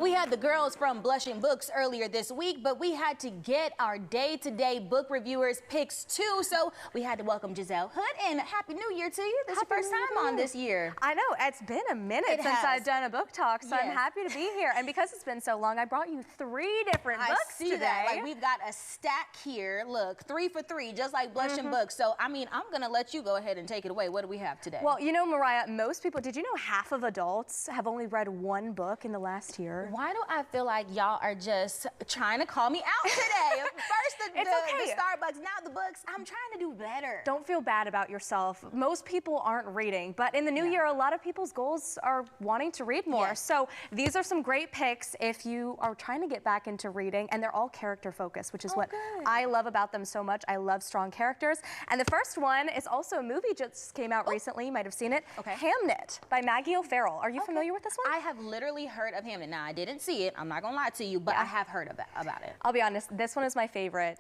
We had the girls from Blushing Books earlier this week, but we had to get our day-to-day book reviewers picks too, so we had to welcome Giselle Hood, and Happy New Year to you. This is your first time on this year. I know, it's been a minute since I've done a book talk, so I'm happy to be here. And because it's been so long, I brought you 3 different books today. That. Like, we've got a stack here. Look, 3 for 3, just like Blushing Books. So, I mean, I'm gonna let you go ahead and take it away. What do we have today? Well, you know, Mariah, most people, did you know half of adults have only read 1 book in the last year? Why do I feel like y'all are just trying to call me out today? First the Starbucks, now the books. I'm trying to do better. Don't feel bad about yourself. Most people aren't reading, but in the new year, a lot of people's goals are wanting to read more. So these are some great picks if you are trying to get back into reading, and they're all character focused, which is what I love about them so much. I love strong characters. And the first one is also a movie just came out recently. You might have seen it. Hamnet by Maggie O'Farrell. Are you familiar with this one? I have literally heard of Hamnet. Now, I didn't see it. I'm not going to lie to you, but I have heard about it. I'll be honest. This one is my favorite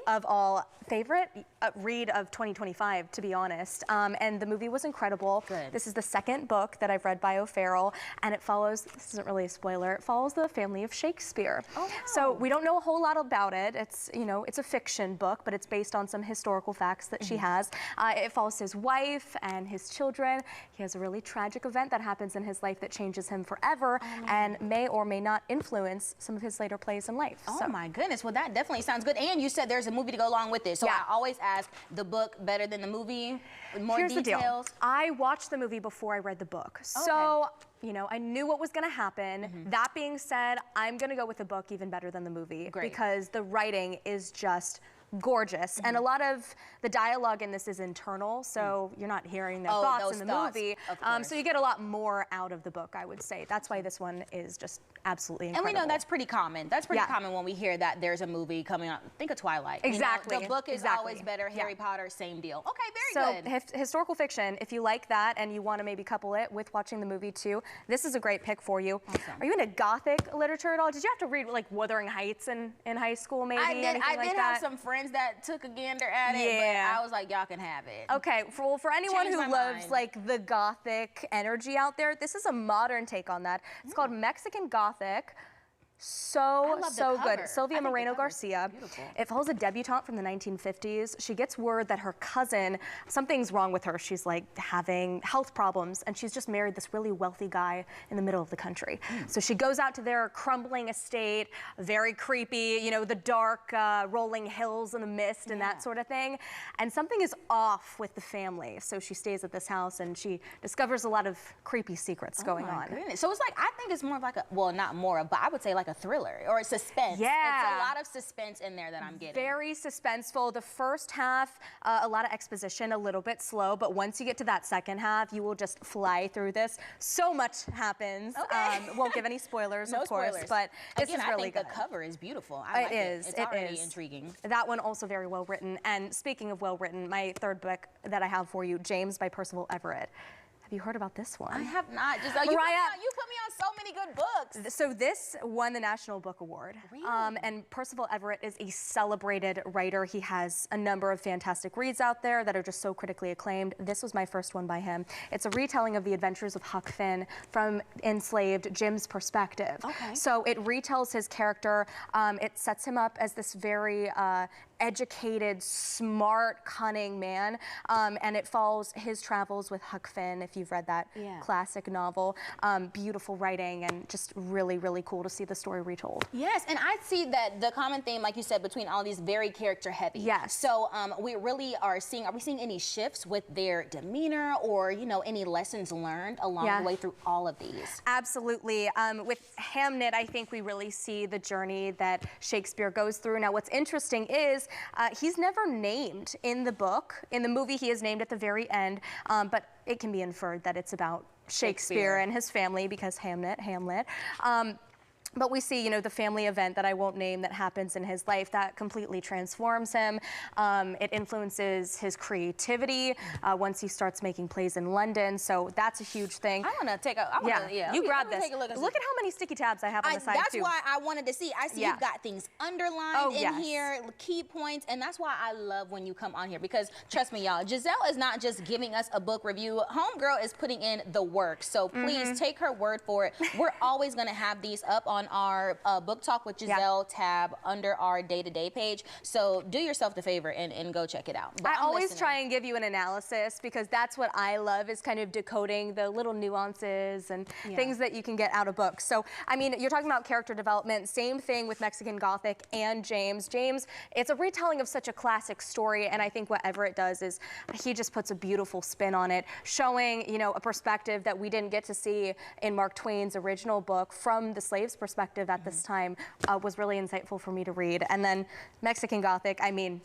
of all. Favorite read of 2025, to be honest. And the movie was incredible. This is the 2nd book that I've read by O'Farrell, and it follows, this isn't really a spoiler, it follows the family of Shakespeare. So we don't know a whole lot about it. It's, you know, it's a fiction book, but it's based on some historical facts that she has. It follows his wife and his children. He has a really tragic event that happens in his life that changes him forever and may or may not influence some of his later plays in life. Oh my goodness, well that definitely sounds good. And you said there's a movie to go along with it. So I always ask, the book better than the movie? More Here's details? The deal. I watched the movie before I read the book. So, you know, I knew what was going to happen. That being said, I'm going to go with the book even better than the movie because the writing is just gorgeous. And a lot of the dialogue in this is internal, so you're not hearing their thoughts in the movie. So you get a lot more out of the book, I would say. That's why this one is just absolutely incredible. And we know that's pretty common. That's pretty common when we hear that there's a movie coming out. Think of Twilight. Exactly. You know, the book is always better. Harry Potter, same deal. Okay, very good. So historical fiction, if you like that and you want to maybe couple it with watching the movie too, this is a great pick for you. Are you into Gothic literature at all? Did you have to read like Wuthering Heights in high school maybe? I did have some friends that took a gander at it, but I was like, y'all can have it. Okay, for anyone who loves like the Gothic energy out there, this is a modern take on that. It's called Mexican Gothic. So good. Sylvia Moreno Garcia. It follows a debutante from the 1950s. She gets word that her cousin, something's wrong with her. She's like having health problems, and she's just married this really wealthy guy in the middle of the country. So she goes out to their crumbling estate, very creepy, you know, the dark rolling hills and the mist and that sort of thing. And something is off with the family. So she stays at this house and she discovers a lot of creepy secrets going on. So it's like, I think it's more of like a, well, not more of, but I would say like a thriller or a suspense. It's a lot of suspense in there that I'm getting. Very suspenseful. The first half, a lot of exposition, a little bit slow, but once you get to that second half, you will just fly through this. So much happens. Won't give any spoilers, of course, but this is really good. I think the cover is beautiful. I like it. It's already intriguing. That one also very well written. And speaking of well written, my 3rd book that I have for you, James by Percival Everett. Have you heard about this one? I have not. Just, you put me on so many good books. So this won the National Book Award. And Percival Everett is a celebrated writer. He has a number of fantastic reads out there that are just so critically acclaimed. This was my first one by him. It's a retelling of the adventures of Huck Finn from enslaved Jim's perspective. So it retells his character. It sets him up as this very educated, smart, cunning man, and it follows his travels with Huck Finn, if you've read that classic novel. Beautiful writing and just really, really cool to see the story retold. Yes, and I see that the common theme, like you said, between all these very character heavy. So we really are we seeing any shifts with their demeanor or, you know, any lessons learned along the way through all of these? Absolutely. With Hamnet, I think we really see the journey that Shakespeare goes through. Now, what's interesting is he's never named in the book. In the movie, he is named at the very end, but it can be inferred that it's about Shakespeare and his family because Hamlet. But we see, you know, the family event that I won't name that happens in his life that completely transforms him. It influences his creativity once he starts making plays in London. So that's a huge thing. I want to take a, you grab this. Look at how many sticky tabs I have on the side too. That's why I wanted to see. I see you've got things underlined in here, key points, and that's why I love when you come on here because trust me, y'all, Giselle is not just giving us a book review. Homegirl is putting in the work. So please take her word for it. We're always going to have these up on on our Book Talk with Giselle tab under our day-to-day page. So do yourself the favor and go check it out. I always try and give you an analysis because that's what I love, is kind of decoding the little nuances and things that you can get out of books. So, I mean, you're talking about character development. Same thing with Mexican Gothic and James. James, it's a retelling of such a classic story, and I think whatever it does is he just puts a beautiful spin on it, showing, you know, a perspective that we didn't get to see in Mark Twain's original book from the slave's perspective at this time. Was really insightful for me to read. And then Mexican Gothic, I mean,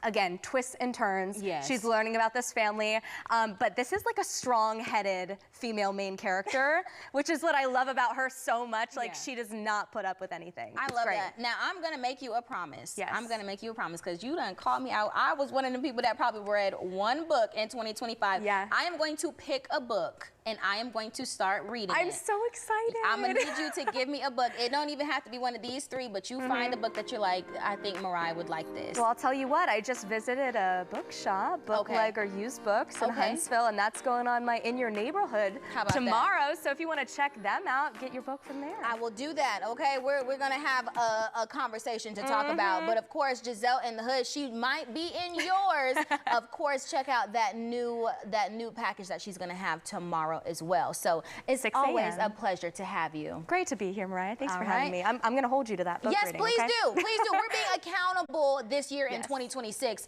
again, twists and turns. Yes. She's learning about this family, but this is like a strong-headed female main character, which is what I love about her so much. Like, she does not put up with anything. I love that. Now, I'm going to make you a promise. Yes. I'm going to make you a promise because you done called me out. I was one of the people that probably read one book in 2025. Yeah. I am going to pick a book and I am going to start reading it. I'm so excited. I'm going to need you to give me a book. It don't even have to be one of these three, but you find a book that you're like, I think Mariah would like this. Well, I'll tell you what, I just visited a bookshop, Bookleg or Used Books in Huntsville, and that's going on my In Your Neighborhood tomorrow. So if you want to check them out, get your book from there. I will do that, okay? We're going to have a conversation to talk about. But of course, Giselle in the Hood, she might be in yours. Of course, check out that new package that she's going to have tomorrow as well. So it's always a pleasure to have you. Great to be here, Mariah. Thanks for having me. I'm going to hold you to that book reading. Yes, please do. Please do. We're being accountable this year in 2026.